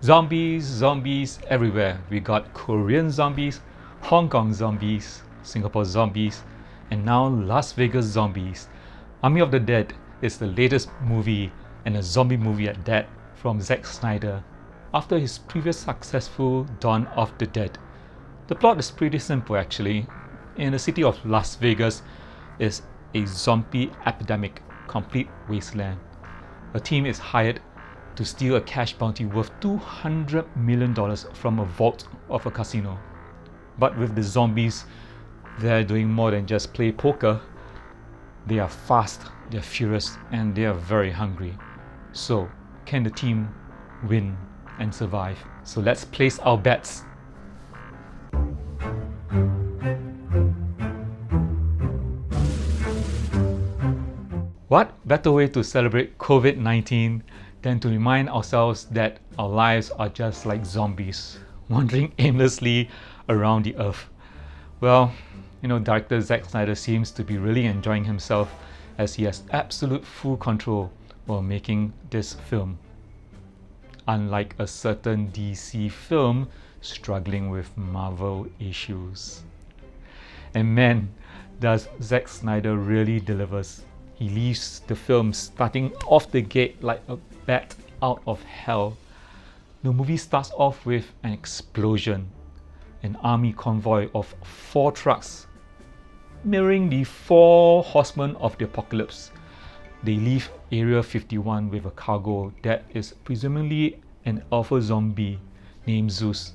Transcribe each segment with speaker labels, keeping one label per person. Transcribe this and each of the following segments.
Speaker 1: Zombies everywhere. We got Korean zombies, Hong Kong zombies, Singapore zombies, and now Las Vegas zombies. Army of the Dead is the latest movie, and a zombie movie at that, from Zack Snyder, after his previous successful Dawn of the Dead. The plot is pretty simple actually. In the city of Las Vegas is a zombie epidemic, complete wasteland. A team is hired to steal a cash bounty worth $200 million from a vault of a casino. But with the zombies, they're doing more than just play poker. They are fast, they're furious, and they are very hungry. So, can the team win and survive? So let's place our bets. What better way to celebrate COVID-19 than to remind ourselves that our lives are just like zombies, wandering aimlessly around the earth? Well, director Zack Snyder seems to be really enjoying himself, as he has absolute full control while making this film. Unlike a certain DC film struggling with Marvel issues. And man, does Zack Snyder really delivers. He leaves the film starting off the gate like a bat out of hell. The movie starts off with an explosion, an army convoy of 4 trucks, mirroring the 4 horsemen of the apocalypse. They leave Area 51 with a cargo that is presumably an alpha zombie named Zeus.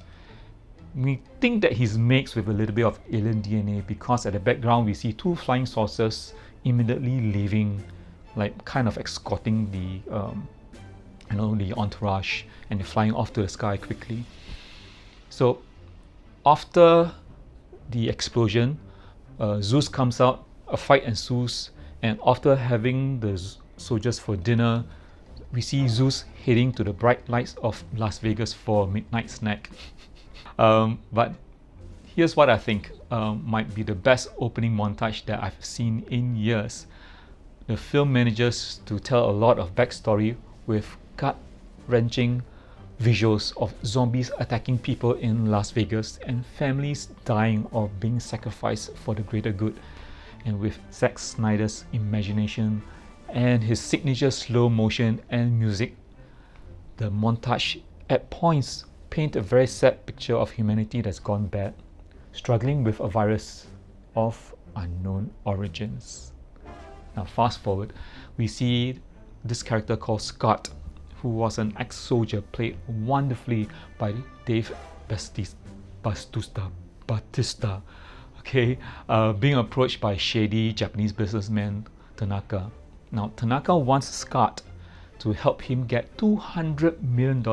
Speaker 1: We think that he's mixed with a little bit of alien DNA because at the background we see 2 flying saucers immediately leaving, like kind of escorting the entourage, and they're flying off to the sky quickly. So after the explosion, Zeus comes out, a fight ensues, and after having the soldiers for dinner, we see Zeus heading to the bright lights of Las Vegas for a midnight snack. But here's what I think might be the best opening montage that I've seen in years. The film manages to tell a lot of backstory with gut-wrenching visuals of zombies attacking people in Las Vegas and families dying or being sacrificed for the greater good. And with Zack Snyder's imagination and his signature slow motion and music, the montage at points paint a very sad picture of humanity that's gone bad, struggling with a virus of unknown origins. Now fast forward, we see this character called Scott, who was an ex-soldier played wonderfully by Dave Bautista, being approached by shady Japanese businessman Tanaka. Now Tanaka wants Scott to help him get $200 million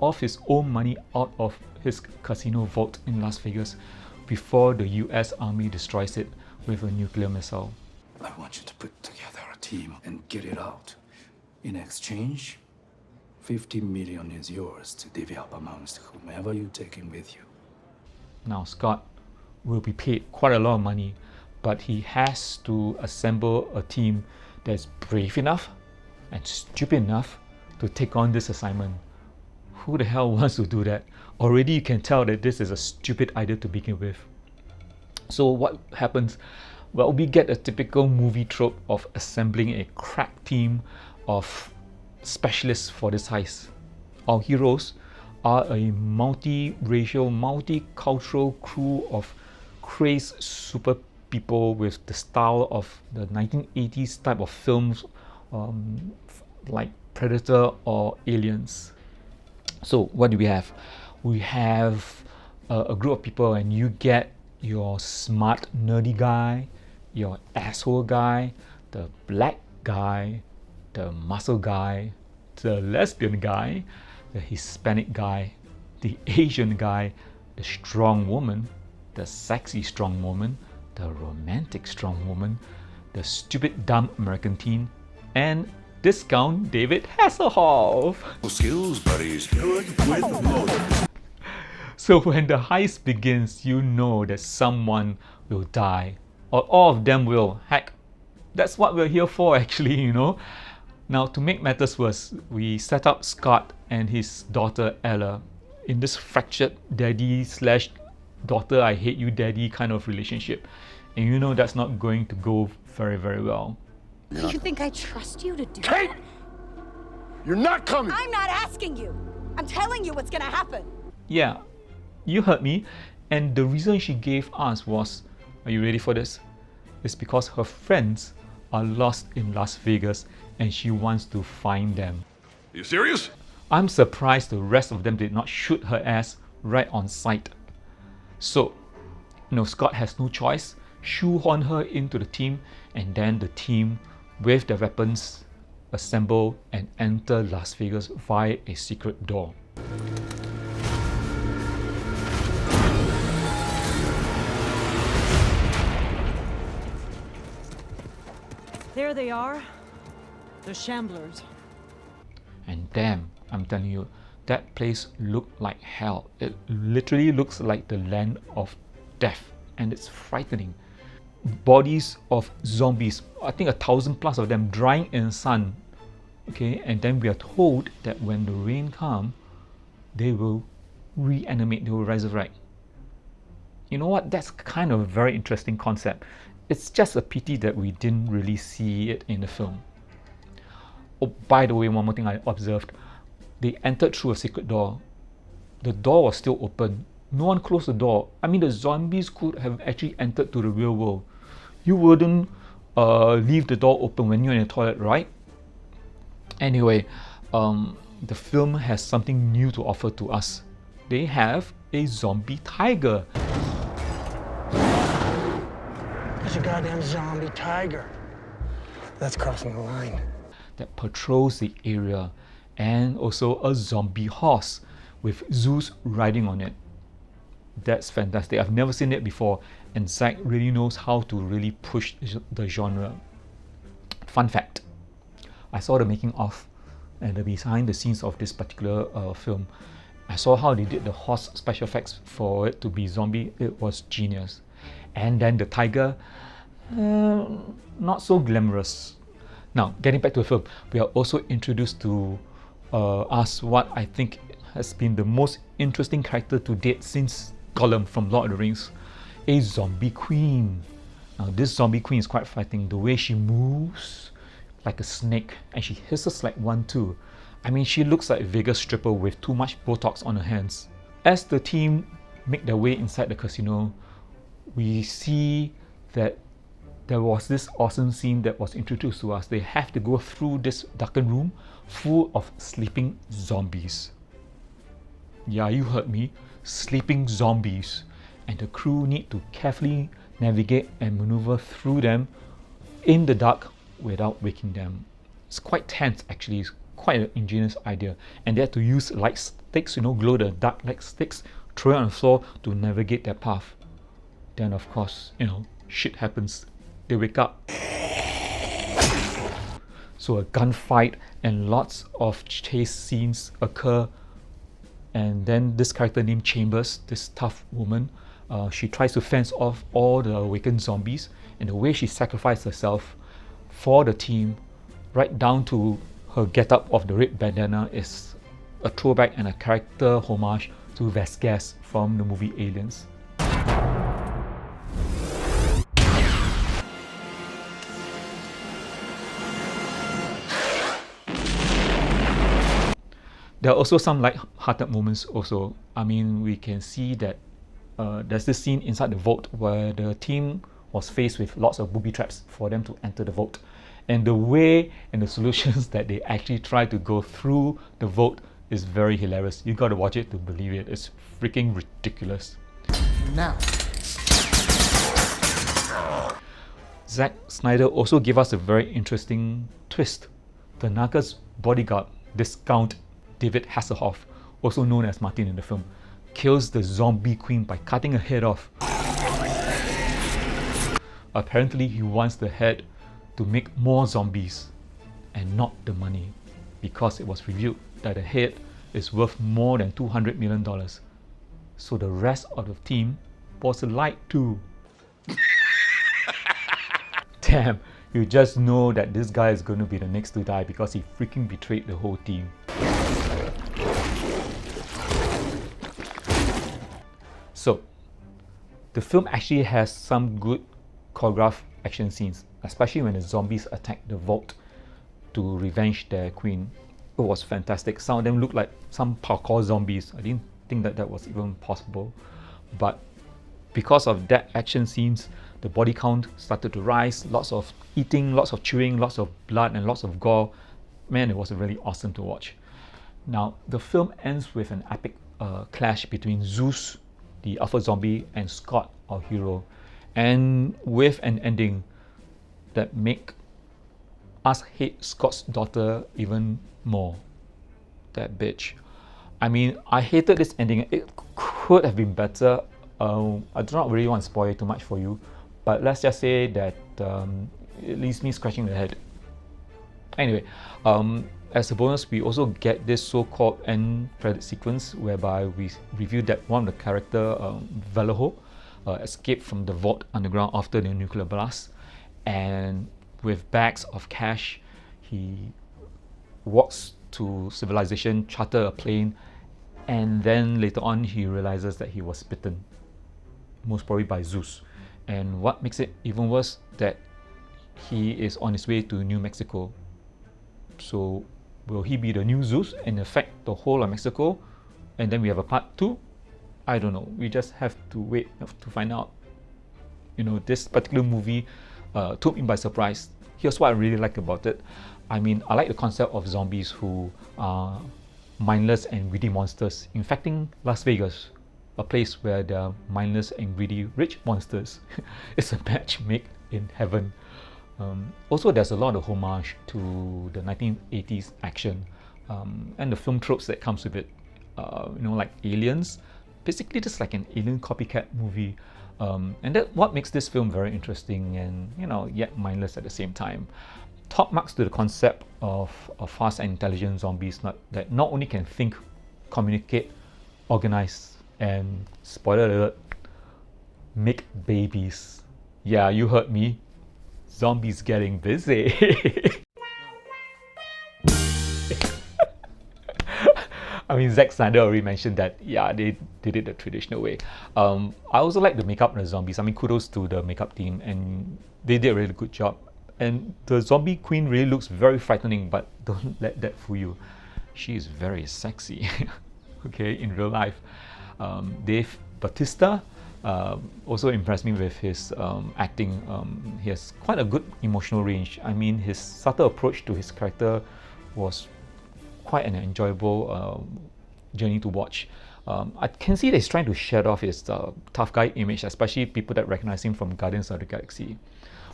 Speaker 1: of his own money out of his casino vault in Las Vegas before the US Army destroys it with a nuclear missile.
Speaker 2: I want you to put together a team and get it out. In exchange, 50 million is yours to divvy up amongst whomever you take in with you.
Speaker 1: Now Scott will be paid quite a lot of money, but he has to assemble a team that's brave enough and stupid enough to take on this assignment. Who the hell wants to do that? Already you can tell that this is a stupid idea to begin with. So what happens? Well, we get a typical movie trope of assembling a crack team of specialists for this heist. Our heroes are a multi-racial, multicultural crew of crazed super people with the style of the 1980s type of films like Predator or Aliens. So what do we have? We have a group of people, and you get your smart nerdy guy, your asshole guy, the black guy, the muscle guy, the lesbian guy, the Hispanic guy, the Asian guy, the strong woman, the sexy strong woman, the romantic strong woman, the stupid dumb American teen, and discount David Hasselhoff.
Speaker 2: Skills buddies, good with motive.
Speaker 1: So when the heist begins, you know that someone will die, or all of them will. Heck, that's what we're here for actually, Now, to make matters worse, we set up Scott and his daughter Ella in this fractured daddy slash daughter I hate you daddy kind of relationship. And you know that's not going to go very, very well.
Speaker 3: You think I trust you to do
Speaker 4: Kate!
Speaker 3: that?
Speaker 4: You're not coming!
Speaker 3: I'm not asking you. I'm telling you what's gonna happen.
Speaker 1: Yeah, you heard me. And the reason she gave us was, are you ready for this? It's because her friends are lost in Las Vegas and she wants to find them.
Speaker 4: Are you serious?
Speaker 1: I'm surprised the rest of them did not shoot her ass right on sight. So, Scott has no choice, shoehorn her into the team, and then the team, with their weapons, assemble and enter Las Vegas via a secret door.
Speaker 5: There they are. The Shamblers.
Speaker 1: And damn, I'm telling you, that place looked like hell. It literally looks like the land of death, and it's frightening. Bodies of zombies, I think 1,000 plus of them, drying in the sun. Okay, and then we are told that when the rain comes, they will reanimate, they will resurrect. You know what? That's kind of a very interesting concept. It's just a pity that we didn't really see it in the film. Oh, by the way, one more thing I observed. They entered through a secret door. The door was still open. No one closed the door. I mean, the zombies could have actually entered to the real world. You wouldn't leave the door open when you're in the toilet, right? Anyway, the film has something new to offer to us. They have a zombie tiger.
Speaker 6: That's a goddamn zombie tiger. That's crossing the line.
Speaker 1: That patrols the area, and also a zombie horse with Zeus riding on it. That's fantastic. I've never seen it before, and Zack really knows how to really push the genre. Fun fact, I saw the making of and the behind the scenes of this particular film. I saw how they did the horse special effects for it to be zombie. It was genius. And then the tiger, not so glamorous. Now, getting back to the film, we are also introduced to us what I think has been the most interesting character to date since Gollum from Lord of the Rings, a zombie queen. Now, this zombie queen is quite frightening. The way she moves like a snake, and she hisses like one too. I mean, she looks like a Vegas stripper with too much Botox on her hands. As the team make their way inside the casino, we see that there was this awesome scene that was introduced to us. They have to go through this darkened room full of sleeping zombies. Yeah, you heard me, sleeping zombies. And the crew need to carefully navigate and maneuver through them in the dark without waking them. It's quite tense actually, it's quite an ingenious idea. And they had to use light sticks, glow the dark light sticks, throw it on the floor to navigate their path. Then of course, shit happens. They wake up. So a gunfight and lots of chase scenes occur. And then this character named Chambers, this tough woman, she tries to fence off all the awakened zombies. And the way she sacrificed herself for the team, right down to her get-up of the red bandana, is a throwback and a character homage to Vasquez from the movie Aliens. There are also some light-hearted moments also. I mean, we can see that there's this scene inside the vault where the team was faced with lots of booby traps for them to enter the vault. And the way and the solutions that they actually try to go through the vault is very hilarious. You gotta watch it to believe it. It's freaking ridiculous.
Speaker 7: Now,
Speaker 1: Zack Snyder also gave us a very interesting twist. Tanaka's bodyguard, this Count David Hasselhoff, also known as Martin in the film, kills the zombie queen by cutting her head off. Apparently he wants the head to make more zombies and not the money, because it was revealed that the head is worth more than $200 million. So the rest of the team was lied to. Damn, You just know that this guy is going to be the next to die because he freaking betrayed the whole team. So, the film actually has some good choreographed action scenes, especially when the zombies attack the vault to revenge their queen. It was fantastic. Some of them looked like some parkour zombies. I didn't think that was even possible. But because of that action scenes, the body count started to rise, lots of eating, lots of chewing, lots of blood and lots of gore. Man, it was really awesome to watch. Now, the film ends with an epic clash between Zeus, the alpha zombie, and Scott, our hero, and with an ending that make us hate Scott's daughter even more. That bitch. I mean, I hated this ending. It could have been better. I do not really want to spoil it too much for you, but let's just say that it leaves me scratching the head. Anyway, as a bonus, we also get this so-called end credit sequence whereby we review that one of the character, Vallejo, escaped from the vault underground after the nuclear blast, and with bags of cash, he walks to civilization, charter a plane, and then later on he realizes that he was bitten, most probably by Zeus. And what makes it even worse, that he is on his way to New Mexico. So will he be the new Zeus and affect the whole of Mexico? And then we have a part 2? I don't know. We just have to wait to find out. You know, this particular movie took me by surprise. Here's what I really like about it. I mean, I like the concept of zombies who are mindless and greedy monsters infecting Las Vegas, a place where there are mindless and greedy rich monsters. It's a match made in heaven. Also, there's a lot of homage to the 1980s action and the film tropes that comes with it. You know, like aliens. Basically, just like an alien copycat movie. And that's what makes this film very interesting and, you know, yet mindless at the same time. Top marks to the concept of fast and intelligent zombies that not only can think, communicate, organize, and spoiler alert, make babies. Yeah, you heard me. Zombies getting busy. I mean, Zack Snyder already mentioned that, yeah, they did it the traditional way. I also like the makeup of the zombies. I mean, kudos to the makeup team, and they did a really good job. And the zombie queen really looks very frightening, but don't let that fool you. She is very sexy, okay, in real life. Dave Bautista also impressed me with his acting. He has quite a good emotional range. I mean, his subtle approach to his character was quite an enjoyable journey to watch. I can see that he's trying to shed off his tough guy image, especially people that recognize him from Guardians of the Galaxy.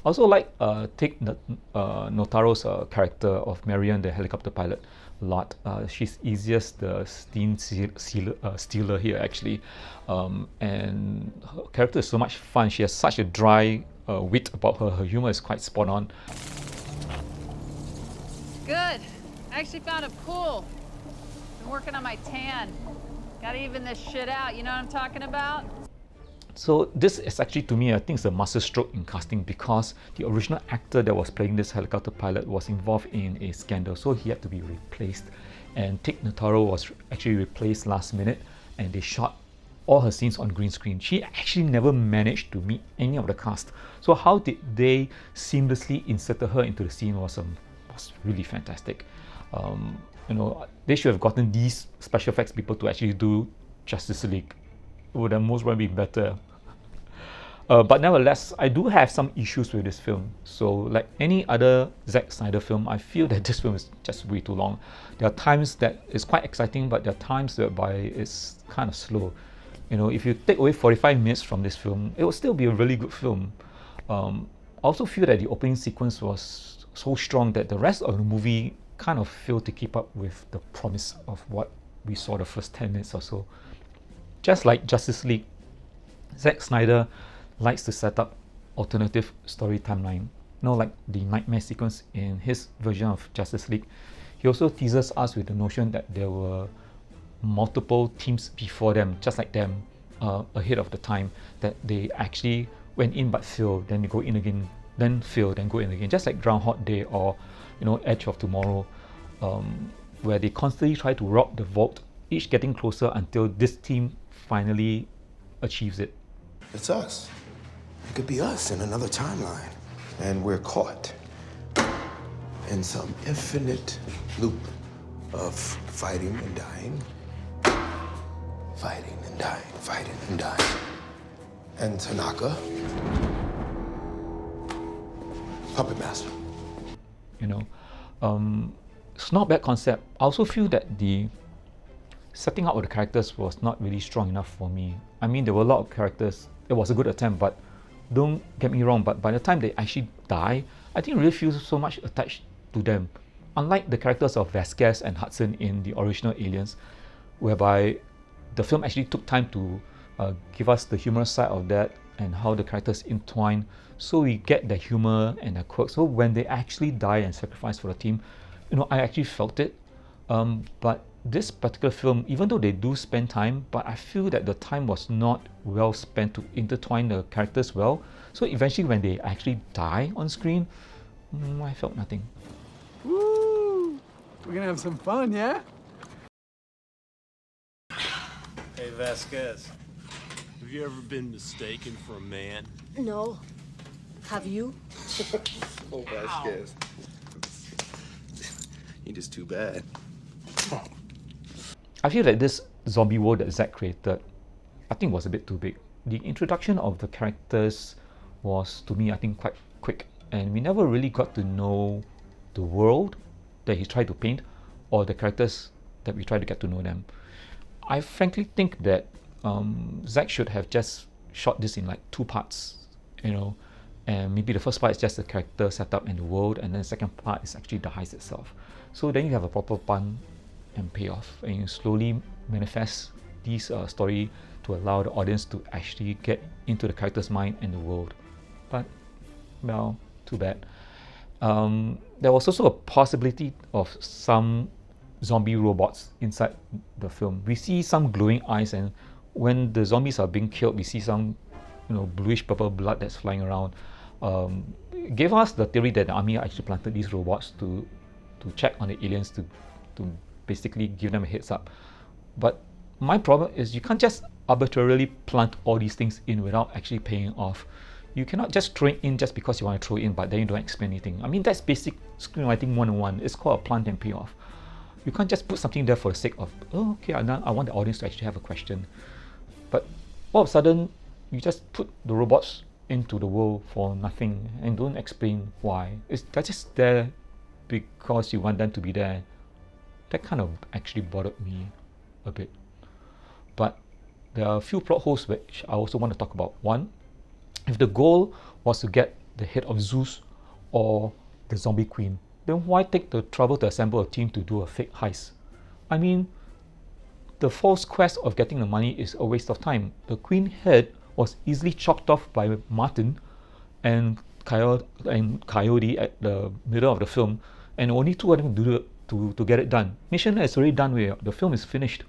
Speaker 1: Also like take Notaro's character of Marion, the helicopter pilot, a lot. She's easiest the scene stealer here actually, and her character is so much fun. She has such a dry wit about her. Her humor is quite spot on.
Speaker 7: Good. I actually found a pool. Been working on my tan. Gotta even this shit out, you know what I'm talking about?
Speaker 1: So this is actually, to me, I think it's a masterstroke in casting, because the original actor that was playing this helicopter pilot was involved in a scandal, so he had to be replaced. And Tig Notaro was actually replaced last minute, and they shot all her scenes on green screen. She actually never managed to meet any of the cast. So how did they seamlessly insert her into the scene was really fantastic. You know, they should have gotten these special effects people to actually do Justice League. It would have most probably been better. But nevertheless, I do have some issues with this film. So like any other Zack Snyder film, I feel that this film is just way too long. There are times that it's quite exciting, but there are times whereby it's kind of slow. You know, if you take away 45 minutes from this film, it will still be a really good film. I also feel that the opening sequence was so strong that the rest of the movie kind of failed to keep up with the promise of what we saw the first 10 minutes or so. Just like Justice League, Zack Snyder likes to set up alternative story timeline. You know, like the nightmare sequence in his version of Justice League. He also teases us with the notion that there were multiple teams before them, just like them, ahead of the time, that they actually went in but failed, then they go in again then fail, then go in again, just like Groundhog Day or Edge of Tomorrow, where they constantly try to rob the vault, each getting closer until this team finally achieves it.
Speaker 8: It's us. It could be us in another timeline. And we're caught in some infinite loop of fighting and dying, fighting and dying, fighting and dying. And Tanaka, puppet master.
Speaker 1: It's not a bad concept. I also feel that the setting up of the characters was not really strong enough for me. I mean, there were a lot of characters. It was a good attempt, but don't get me wrong, but by the time they actually die, I didn't really feel so much attached to them. Unlike the characters of Vasquez and Hudson in the original Aliens, whereby the film actually took time to give us the humorous side of that and how the characters entwine, so we get the humor and the quirks. So when they actually die and sacrifice for the team, I actually felt it. But this particular film, even though they do spend time, but I feel that the time was not well spent to intertwine the characters well. So eventually when they actually die on screen, I felt nothing.
Speaker 9: Woo! We're gonna have some fun, yeah?
Speaker 10: Hey, Vasquez. Have you ever been mistaken for a man?
Speaker 11: No. Have you?
Speaker 8: Oh, Vasquez. You're just too bad.
Speaker 1: I feel like this zombie world that Zack created, I think was a bit too big. The introduction of the characters was, to me, I think quite quick, and we never really got to know the world that he tried to paint or the characters that we tried to get to know them. I frankly think that Zack should have just shot this in like 2 parts, and maybe the first part is just the character setup and the world, and then the second part is actually the heist itself. So then you have a proper pun and payoff, and you slowly manifest this story to allow the audience to actually get into the character's mind and the world. But, well, too bad. There was also a possibility of some zombie robots inside the film. We see some glowing eyes, and when the zombies are being killed, we see some bluish purple blood that's flying around. It gave us the theory that the army actually planted these robots to check on the aliens, to basically give them a heads up. But my problem is you can't just arbitrarily plant all these things in without actually paying off. You cannot just throw it in just because you want to throw it in, but then you don't explain anything. I mean, that's basic screenwriting 101. It's called a plant and pay off. You can't just put something there for the sake of, oh, okay, I want the audience to actually have a question. But all of a sudden, you just put the robots into the world for nothing and don't explain why. They're just there because you want them to be there. That kind of actually bothered me a bit. But there are a few plot holes which I also want to talk about. One, if the goal was to get the head of Zeus or the zombie queen, then why take the trouble to assemble a team to do a fake heist? I mean, the false quest of getting the money is a waste of time. The queen head was easily chopped off by Martin and Coyote at the middle of the film, and only 2 of them do to get it done. Mission is already done, the film is finished.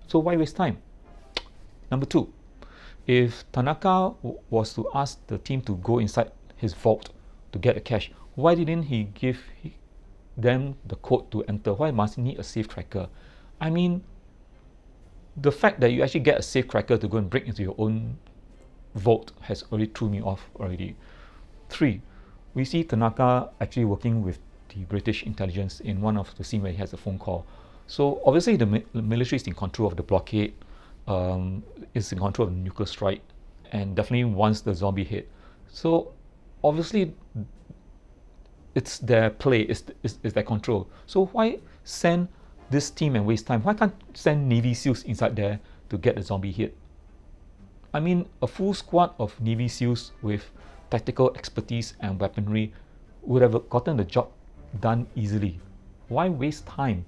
Speaker 1: So why waste time? Number 2, if Tanaka was to ask the team to go inside his vault to get the cash, why didn't he give them the code to enter? Why must he need a safe cracker? I mean, the fact that you actually get a safe cracker to go and break into your own vault has already threw me off already. 3, we see Tanaka actually working with the British intelligence in one of the scenes where he has a phone call. So obviously the military is in control of the blockade, is in control of the nuclear strike, and definitely wants the zombie hit. So obviously it's their play, it's their control. So why send this team and waste time? Why can't send Navy SEALs inside there to get the zombie hit? I mean, a full squad of Navy SEALs with tactical expertise and weaponry would have gotten the job done easily. Why waste time?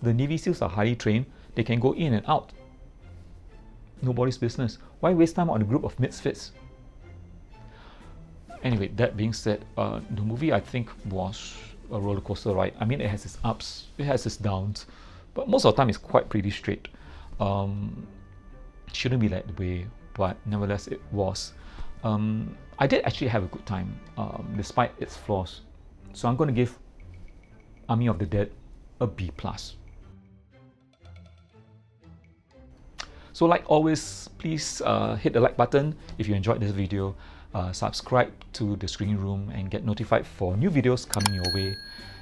Speaker 1: The Navy SEALs are highly trained, they can go in and out. Nobody's business. Why waste time on a group of misfits? Anyway, that being said, the movie I think was a roller coaster ride. I mean, it has its ups, it has its downs, but most of the time it's quite pretty straight. Shouldn't be that way, but nevertheless it was. I did actually have a good time, despite its flaws. So I'm going to give Army of the Dead a B+. So like always, please hit the like button if you enjoyed this video, subscribe to the Screening Room and get notified for new videos coming your way.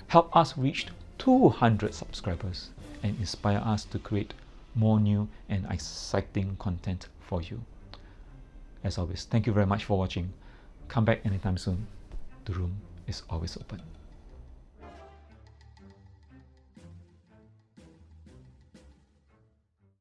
Speaker 1: Help us reach 200 subscribers and inspire us to create more new and exciting content for you. As always, thank you very much for watching. Come back anytime soon. The room is always open.